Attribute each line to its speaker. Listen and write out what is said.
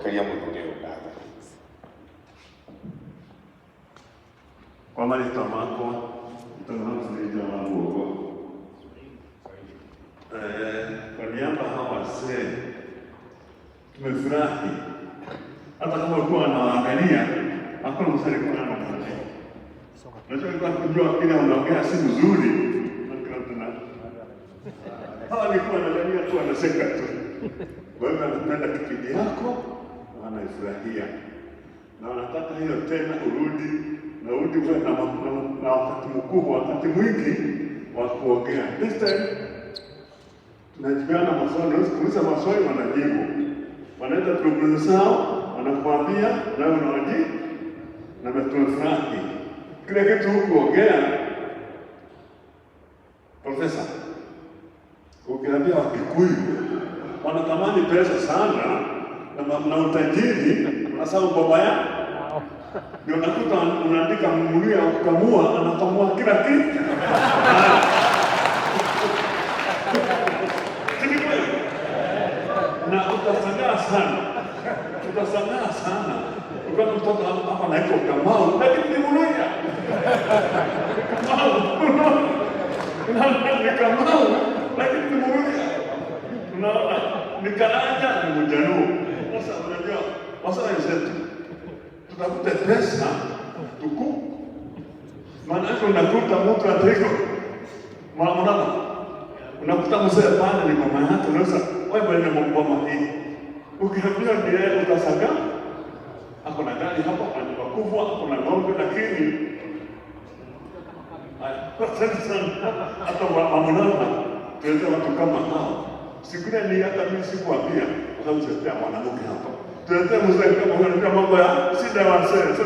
Speaker 1: karia muthurire ndatha
Speaker 2: kwa marĩtwa makwa tũnamuthĩrĩria wa guogo kwa niaba hawa wazee tumefurahi hata kama ulikuwa anaangalia hakuna msali kwa nani mmoja. Unajua ilikuwa kujua kile unaongea si mzuri na hawa walikuwa wanadhania tu anaseka tu. Wewe unapenda kipindi yako na anaifurahia. Na wanataka hiyo tena urudi na urudi uwe na wakati mkubwa, wakati mwingi wa kuongea. This time tunajibiana maswali, kuuliza maswali wanajibu. Wanaenda programu zao, wanakuambia na unawajibu na tumefurahi. Kile kitu kuongea Profesa, ukiambia Wakikuyu wanatamani pesa sana na utajiri, unasahau baba yao. Ndio unakuta unaandika mmulia wa kukamua, anakamua kila kitu. Na utasangaa sana. Ukiwa mtoto hapa naitwa Kamau, lakini ni mmulia. Kamau, lakini ni mmulia. Unaona, ni Karanja ni Mjaluo. Sasa unajua, wasana yetu tutakuta pesa tuku. Maana yake unakuta mtu atiko. Mwana unakuta mzee pale ni mama yake, unaweza wewe ni mama hii. Ukiambia ndiye utasaka hapo na gari hapo kwa kubwa, kuna ng'ombe lakini sasa hata mwanamama tuweze watu kama hao. Sikuna ni hata mimi sikuambia kwa sababu sasa mwanamke hapa. Tuweze mzee kama mambo ya shida wa sasa